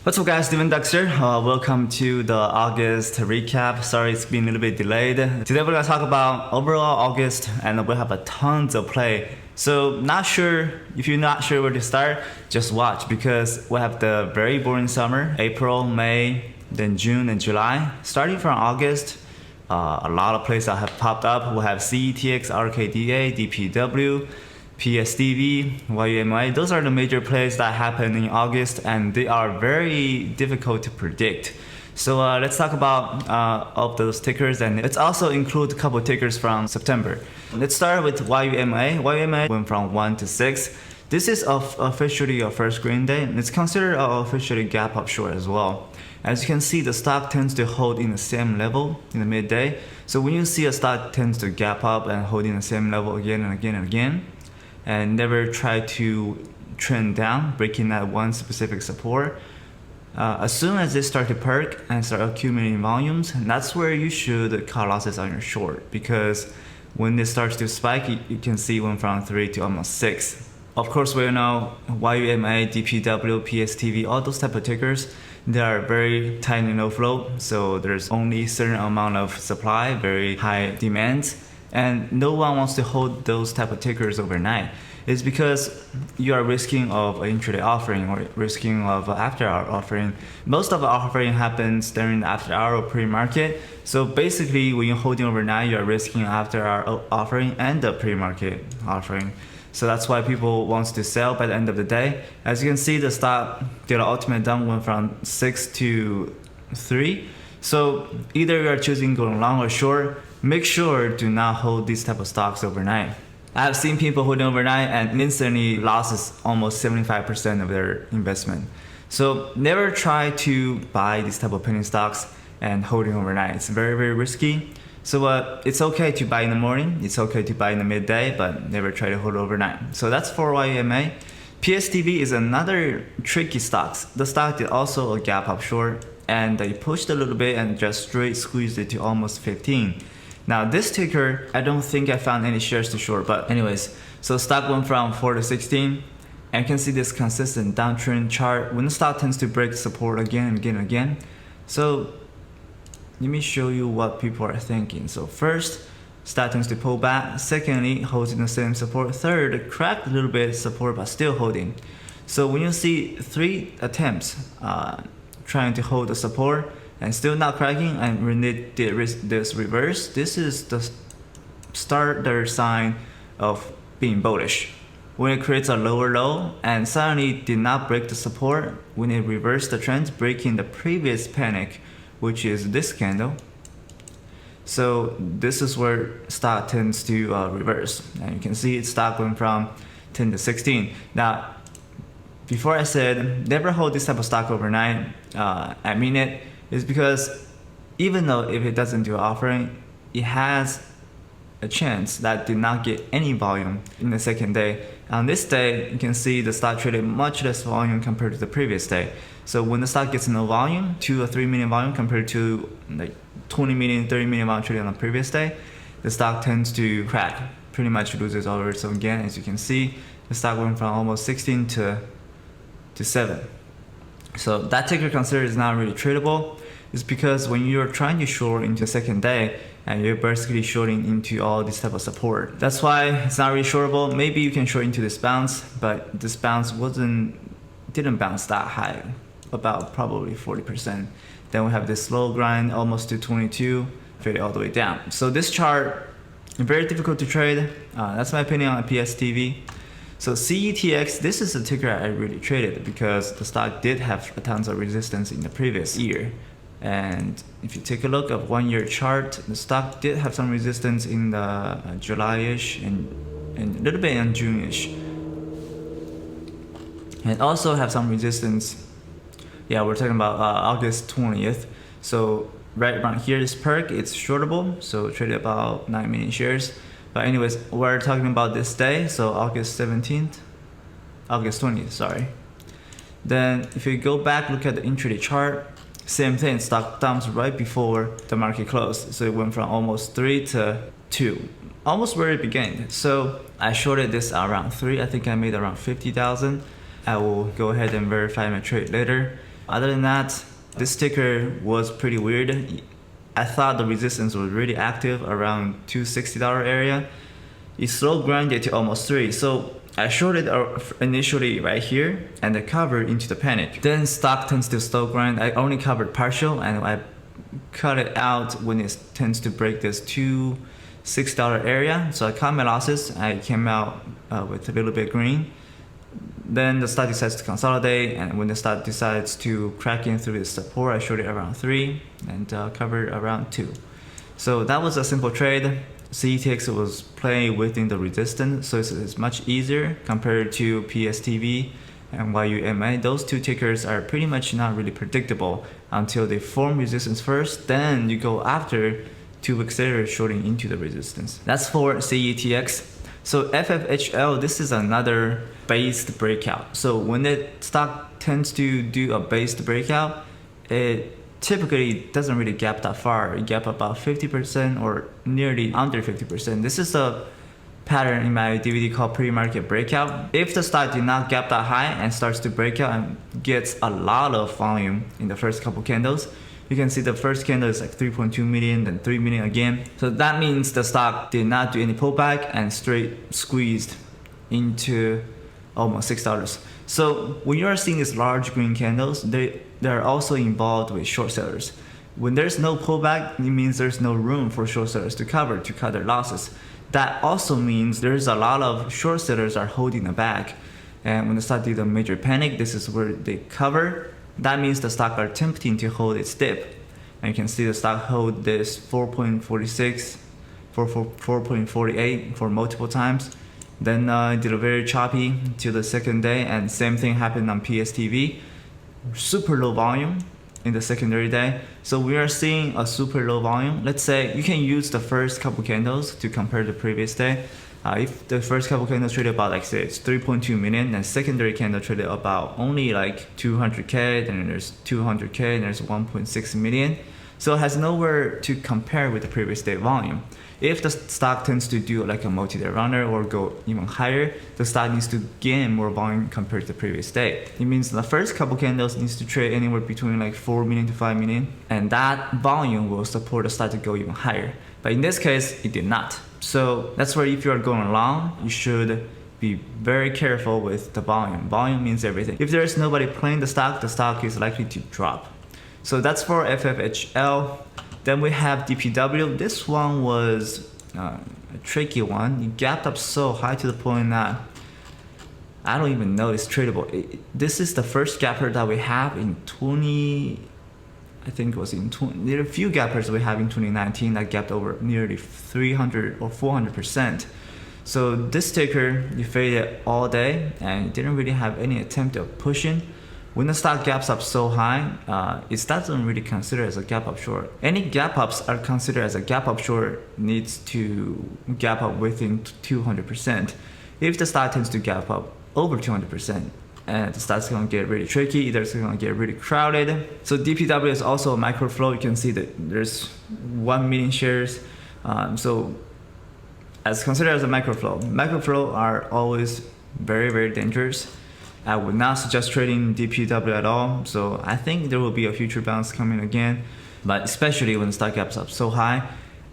What's up guys, Steven Dexter. Welcome to the August recap. Sorry it's been a little bit delayed. Today we're going to talk about overall August and we'll have a tons of play. So if you're not sure where to start, just watch because we have the very boring summer, April, May, then June and July. Starting from August, a lot of plays that have popped up. We'll have CETX, RKDA, DPW, PSTV, YUMA. Those are the major plays that happen in August and they are very difficult to predict. So let's talk about all of those tickers, and let's also include a couple tickers from September. Let's start with YUMA. YUMA went from 1 to 6. This is officially a first green day and it's considered officially gap up short as well. As you can see, the stock tends to hold in the same level in the midday. So when you see a stock tends to gap up and hold in the same level again and again and again, and never try to trend down, breaking that one specific support. As soon as they start to perk and start accumulating volumes, that's where you should cut losses on your short, because when it starts to spike, you can see one from 3 to almost 6. Of course, we know YUMA, DPW, PSTV, all those type of tickers, they are very tight in no flow, so there's only a certain amount of supply, very high demand. And no one wants to hold those type of tickers overnight. It's because you are risking of an intraday offering or risking of an after hour offering. Most of the offering happens during the after hour or pre-market. So basically when you're holding overnight, you're risking after hour offering and the pre-market offering. So that's why people want to sell by the end of the day. As you can see, the stock did an ultimate dump, went from 6 to 3. So either you are choosing going long or short. Make sure do not hold these type of stocks overnight. I have seen people holding overnight and instantly losses almost 75% of their investment. So never try to buy these type of penny stocks and holding overnight. It's very, very risky. So it's okay to buy in the morning, it's okay to buy in the midday, but never try to hold overnight. So that's for YUMA. PSTV is another tricky stock. The stock did also a gap up short and they pushed a little bit and just straight squeezed it to almost 15. Now this ticker, I don't think I found any shares to short, but anyways, so stock went from 4 to 16, and you can see this consistent downtrend chart when the stock tends to break support again and again and again. So let me show you what people are thinking. So first, stock tends to pull back. Secondly, holds in the same support. Third, cracked a little bit support but still holding. So when you see 3 attempts trying to hold the support and still not cracking, and when it did this reverse, this is the starter sign of being bullish. When it creates a lower low and suddenly did not break the support, when it reversed the trend, breaking the previous panic, which is this candle. So this is where stock tends to reverse, and you can see its stock went from 10 to 16. Now, before I said never hold this type of stock overnight, I mean it. Is because even though if it doesn't do an offering, it has a chance that did not get any volume in the second day. On this day, you can see the stock traded much less volume compared to the previous day. So when the stock gets no volume, 2 or 3 million volume compared to like 20 million, 30 million volume traded on the previous day, the stock tends to crack, pretty much loses all of it. So again, as you can see, the stock went from almost 16 to 7. So that ticker considered is not really tradable. It's because when you're trying to short into the second day and you're basically shorting into all this type of support. That's why it's not really shortable. Maybe you can short into this bounce, but this bounce didn't bounce that high, about probably 40%. Then we have this slow grind almost to 22, fade all the way down. So this chart, very difficult to trade. That's my opinion on PSTV. So CETX, this is a ticker I really traded because the stock did have tons of resistance in the previous year. And if you take a look at 1 year chart, the stock did have some resistance in the July-ish and a little bit in June-ish. And also have some resistance, yeah, we're talking about August 20th. So right around here, this perk, it's shortable, so traded about 9 million shares. But anyways, we're talking about this day, so August 20th, sorry. Then if you go back, look at the intraday chart, same thing, stock dumps right before the market closed. So it went from almost 3 to 2, almost where it began. So I shorted this around 3, I think I made around 50,000. I will go ahead and verify my trade later. Other than that, this ticker was pretty weird. I thought the resistance was really active around $260 area. It slow grinded to almost 3. So I shorted initially right here and I covered into the panic. Then stock tends to slow grind. I only covered partial and I cut it out when it tends to break this $260 area. So I cut my losses. I came out with a little bit green. Then the stock decides to consolidate, and when the stock decides to crack in through this support, I shorted around 3 and covered around 2. So that was a simple trade. CETX was playing within the resistance, so it's much easier compared to PSTV and YUMA. Those two tickers are pretty much not really predictable until they form resistance first, then you go after 2 weeks later shorting into the resistance. That's for CETX. So FFHL, this is another based breakout. So when the stock tends to do a based breakout, it typically doesn't really gap that far. It gap about 50% or nearly under 50%. This is a pattern in my DVD called pre-market breakout. If the stock did not gap that high and starts to break out and gets a lot of volume in the first couple candles, you can see the first candle is like 3.2 million, then 3 million again. So that means the stock did not do any pullback and straight squeezed into almost $6. So when you are seeing these large green candles, they are also involved with short sellers. When there's no pullback, it means there's no room for short sellers to cut their losses. That also means there's a lot of short sellers are holding the bag. And when the stock did a major panic, this is where they cover. That means the stock are attempting to hold its dip. And you can see the stock hold this 4.46, 4.48 for multiple times. Then did a very choppy till the second day, and same thing happened on PSTV. Super low volume in the secondary day. So we are seeing a super low volume. Let's say you can use the first couple candles to compare the previous day. If the first couple candles traded about, like say it's 3.2 million, and secondary candle traded about only like 200k, then there's 200k, and there's 1.6 million. So it has nowhere to compare with the previous day volume. If the stock tends to do like a multi-day runner or go even higher, the stock needs to gain more volume compared to the previous day. It means the first couple candles needs to trade anywhere between like 4 million to 5 million, and that volume will support the stock to go even higher. But in this case, it did not. So that's where if you are going long, you should be very careful with the volume. Volume means everything. If there is nobody playing the stock is likely to drop. So that's for FFHL. Then we have DPW. This one was a tricky one. It gapped up so high to the point that I don't even know it's tradable. This is the first gapper that we have in there are a few gappers we have in 2019 that gapped over nearly 300 or 400%. So this ticker, you faded all day and it didn't really have any attempt of pushing. When the stock gaps up so high, it doesn't really consider as a gap up short. Any gap ups are considered as a gap up short needs to gap up within 200%. If the stock tends to gap up over 200%, and the stock's gonna get really tricky, either it's gonna get really crowded. So DPW is also a micro flow. You can see that there's 1 million shares. So as considered as a micro flow. Micro flow are always very, very dangerous. I would not suggest trading DPW at all. So I think there will be a future bounce coming again, but especially when the stock gaps up so high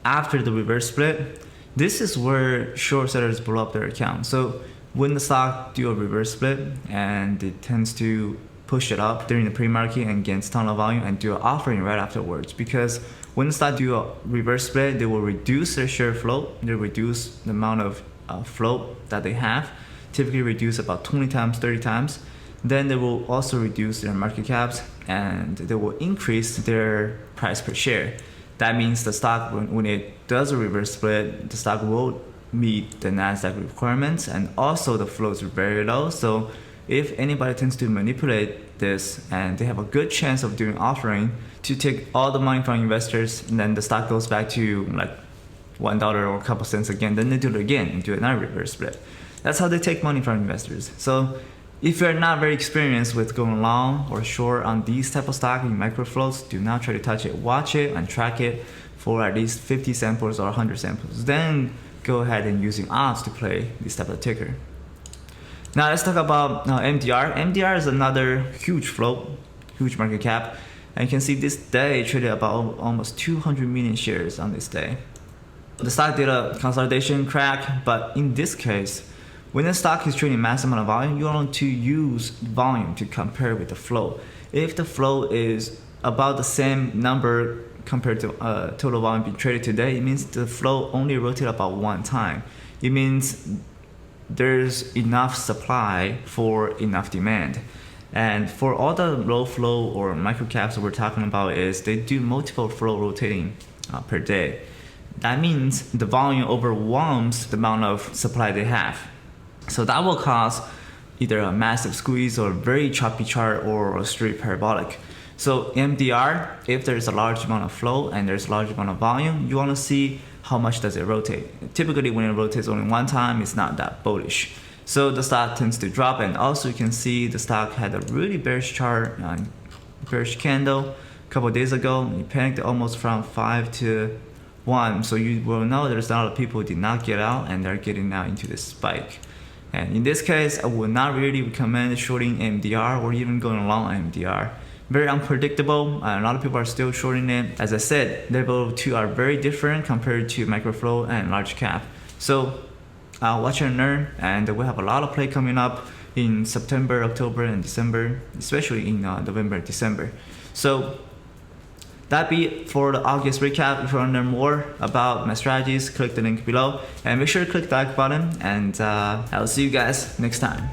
after the reverse split, this is where short sellers blow up their account. So when the stock do a reverse split and it tends to push it up during the pre-market and gains ton of volume and do an offering right afterwards, because when the stock do a reverse split, they will reduce their share float. They reduce the amount of float that they have, typically reduce about 20 times, 30 times. Then they will also reduce their market caps and they will increase their price per share. That means the stock, when it does a reverse split, the stock will meet the NASDAQ requirements, and also the flows are very low. So if anybody tends to manipulate this and they have a good chance of doing offering to take all the money from investors, and then the stock goes back to like $1 or a couple cents again, then they do it again and do another reverse split. That's how they take money from investors. So if you're not very experienced with going long or short on these type of stock in micro flows, do not try to touch it. Watch it and track it for at least 50 samples or 100 samples. Then go ahead and using odds to play this type of ticker. Now let's talk about MDR. MDR is another huge float, huge market cap. And you can see this day traded about almost 200 million shares on this day. The stock did a consolidation crack, but in this case, when the stock is trading massive amount of volume, you want to use volume to compare with the flow. If the flow is about the same number compared to total volume being traded today, it means the flow only rotated about one time. It means there's enough supply for enough demand. And for all the low flow or micro caps that we're talking about is they do multiple flow rotating per day. That means the volume overwhelms the amount of supply they have. So that will cause either a massive squeeze or a very choppy chart or a straight parabolic. So MDR, if there's a large amount of flow and there's a large amount of volume, you want to see how much does it rotate. Typically when it rotates only one time, it's not that bullish. So the stock tends to drop, and also you can see the stock had a really bearish chart, bearish candle a couple of days ago. It panicked almost from 5 to 1. So you will know there's a lot of people who did not get out and they're getting now into this spike. And in this case, I would not really recommend shorting MDR or even going long MDR. Very unpredictable. A lot of people are still shorting it. As I said, level 2 are very different compared to microflow and large cap. So watch and learn, and we'll have a lot of play coming up in September, October, and December, especially in November, December. So that be it for the August recap. If you want to learn more about my strategies, click the link below, and make sure to click the like button, and I'll see you guys next time.